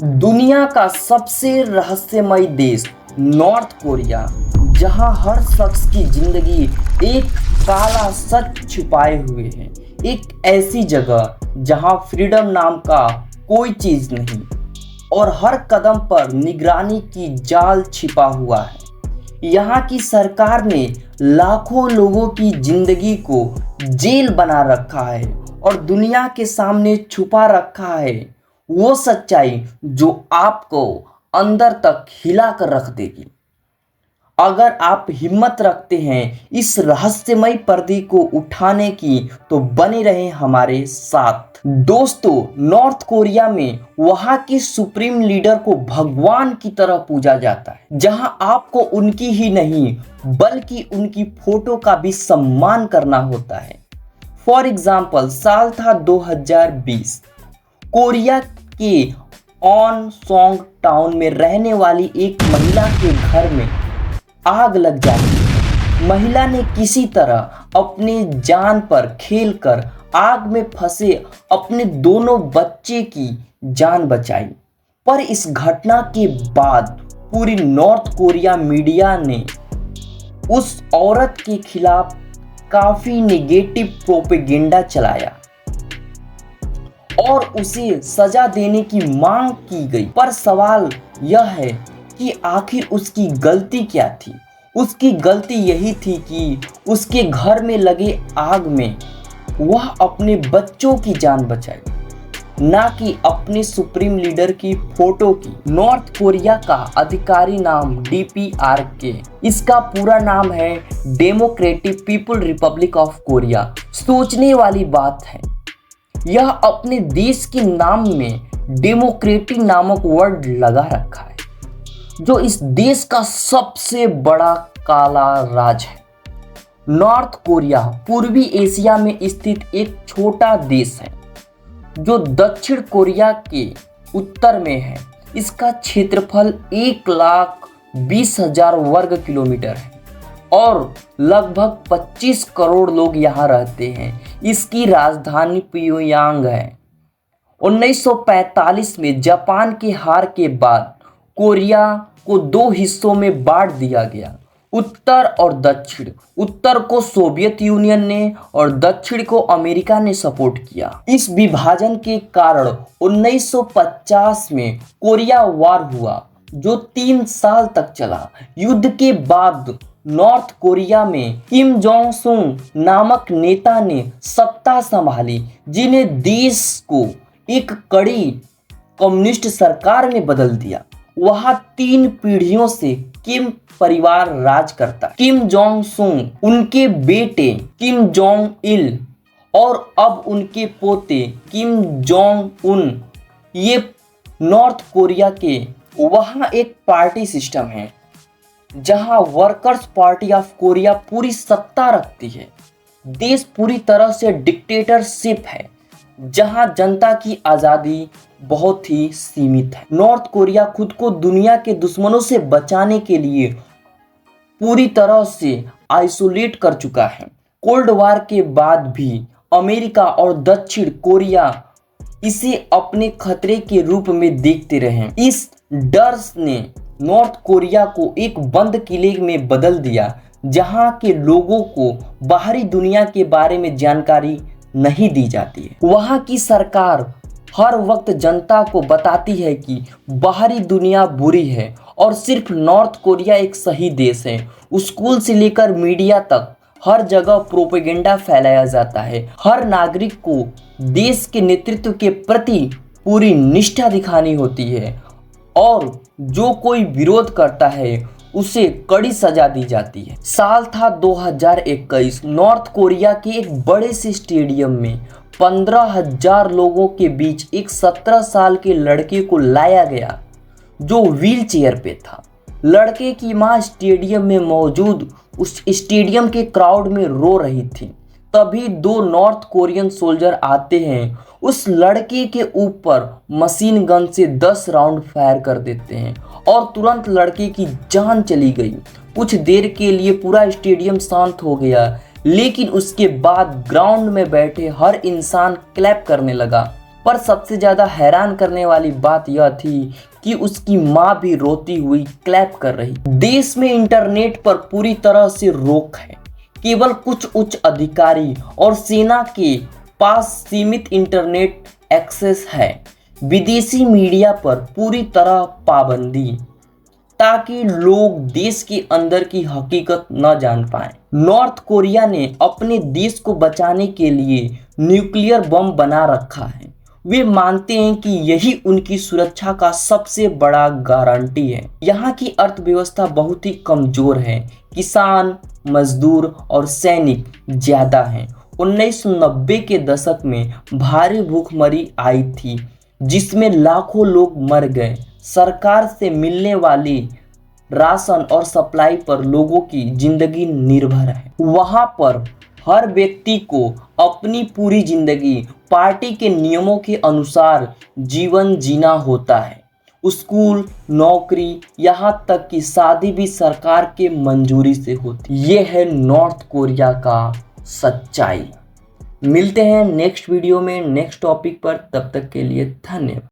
दुनिया का सबसे रहस्यमय देश नॉर्थ कोरिया, जहां हर शख्स की जिंदगी एक काला सच छुपाए हुए है। एक ऐसी जगह जहां फ्रीडम नाम का कोई चीज नहीं और हर कदम पर निगरानी की जाल छिपा हुआ है। यहाँ की सरकार ने लाखों लोगों की जिंदगी को जेल बना रखा है और दुनिया के सामने छुपा रखा है वो सच्चाई जो आपको अंदर तक हिला कर रख देगी। अगर आप हिम्मत रखते हैं इस रहस्यमय पर्दे को उठाने की, तो बने रहें हमारे साथ। दोस्तों, नॉर्थ कोरिया में वहां की सुप्रीम लीडर को भगवान की तरह पूजा जाता है, जहां आपको उनकी ही नहीं बल्कि उनकी फोटो का भी सम्मान करना होता है। फॉर एग्जाम्पल, साल था 2020। कोरिया के ऑन सॉन्ग टाउन में रहने वाली एक महिला के घर में आग लग जाती। महिला ने किसी तरह अपने जान पर खेलकर आग में फंसे अपने दोनों बच्चे की जान बचाई। पर इस घटना के बाद पूरी नॉर्थ कोरिया मीडिया ने उस औरत के खिलाफ काफी नेगेटिव प्रोपेगेंडा चलाया और उसे सजा देने की मांग की गई। पर सवाल यह है कि आखिर उसकी गलती क्या थी? उसकी गलती यही थी कि उसके घर में लगे आग में वह अपने बच्चों की जान बचाई, ना कि अपने सुप्रीम लीडर की फोटो की। नॉर्थ कोरिया का अधिकारी नाम DPRK, इसका पूरा नाम है democratic people Republic of Korea. सोचने वाली बात है, यह अपने देश के नाम में डेमोक्रेटिक नामक वर्ड लगा रखा है, जो इस देश का सबसे बड़ा काला राज है। नॉर्थ कोरिया पूर्वी एशिया में स्थित एक छोटा देश है जो दक्षिण कोरिया के उत्तर में है। इसका क्षेत्रफल 1,20,000 वर्ग किलोमीटर है और लगभग 25 करोड़ लोग यहाँ रहते हैं। इसकी राजधानी प्योंगयांग है। 1945 में जापान की हार के बाद कोरिया को दो हिस्सों में बांट दिया गया, उत्तर और दक्षिण। उत्तर को सोवियत यूनियन ने और दक्षिण को अमेरिका ने सपोर्ट किया। इस विभाजन के कारण 1950 में कोरिया वार हुआ, जो 3 साल तक चला। युद्ध के बाद नॉर्थ कोरिया में किम जोंग सुन नामक नेता ने सत्ता संभाली, जिन्हें देश को एक कड़ी कम्युनिस्ट सरकार में बदल दिया। वहां 3 पीढ़ियों से किम परिवार राज करता है। किम जोंग सुन, उनके बेटे किम जोंग इल और अब उनके पोते किम जोंग उन। ये नॉर्थ कोरिया के वहां एक पार्टी सिस्टम है जहां वर्कर्स पार्टी ऑफ कोरिया पूरी सत्ता रखती है। देश पूरी तरह से डिक्टेटरशिप है, जहां जनता की आज़ादी बहुत ही सीमित है। नॉर्थ कोरिया खुद को दुनिया के दुश्मनों से बचाने के लिए पूरी तरह से आइसोलेट कर चुका है। कोल्ड वार के बाद भी अमेरिका और दक्षिण कोरिया इसे अपने खतरे के रूप में देखते रहे। इस डर ने नॉर्थ कोरिया को एक बंद किले में बदल दिया, जहां के लोगों को बाहरी दुनिया के बारे में जानकारी नहीं दी जाती है। वहां की सरकार हर वक्त जनता को बताती है कि बाहरी दुनिया बुरी है और सिर्फ नॉर्थ कोरिया एक सही देश है। स्कूल से लेकर मीडिया तक हर जगह प्रोपेगेंडा फैलाया जाता है। हर नागरिक को देश के नेतृत्व के प्रति पूरी निष्ठा दिखानी होती है और जो कोई विरोध करता है उसे कड़ी सजा दी जाती है। साल था 2021। नॉर्थ कोरिया के एक बड़े से स्टेडियम में 15,000 लोगों के बीच एक 17 साल के लड़के को लाया गया जो व्हील चेयर पे था। लड़के की मां स्टेडियम में मौजूद उस स्टेडियम के क्राउड में रो रही थी। तभी 2 नॉर्थ कोरियन सोल्जर आते हैं, उस लड़के के ऊपर मशीन गन से 10 राउंड फायर कर देते हैं और तुरंत लड़के की जान चली गई। कुछ देर के लिए पूरा स्टेडियम शांत हो गया, लेकिन उसके बाद ग्राउंड में बैठे हर इंसान क्लैप करने लगा पर सबसे ज़्यादा हैरान करने वाली बात यह थी कि उसकी माँ भी रोती हुई क्लैप कर रही। देश में इंटरनेट पर पूरी तरह से रोक है। केवल कुछ उच्च अधिकारी और सेना के पास सीमित इंटरनेट एक्सेस है। विदेशी मीडिया पर पूरी तरह पाबंदी, ताकि लोग देश के अंदर की हकीकत न जान पाएं। नॉर्थ कोरिया ने अपने देश को बचाने के लिए न्यूक्लियर बम बना रखा है। वे मानते हैं कि यही उनकी सुरक्षा का सबसे बड़ा गारंटी है। यहाँ की अर्थव्यवस्था बहुत ही कमजोर है। किसान, मजदूर और सैनिक ज्यादा हैं। 1990 के दशक में भारी भूखमरी आई थी, जिसमें लाखों लोग मर गए। सरकार से मिलने वाली राशन और सप्लाई पर लोगों की जिंदगी निर्भर है। वहां पर हर व्यक्ति को अपनी पूरी जिंदगी पार्टी के नियमों के अनुसार जीवन जीना होता है। स्कूल, नौकरी, यहाँ तक कि शादी भी सरकार के मंजूरी से होती। ये है नॉर्थ कोरिया का सच्चाई। मिलते हैं नेक्स्ट वीडियो में नेक्स्ट टॉपिक पर। तब तक के लिए धन्यवाद।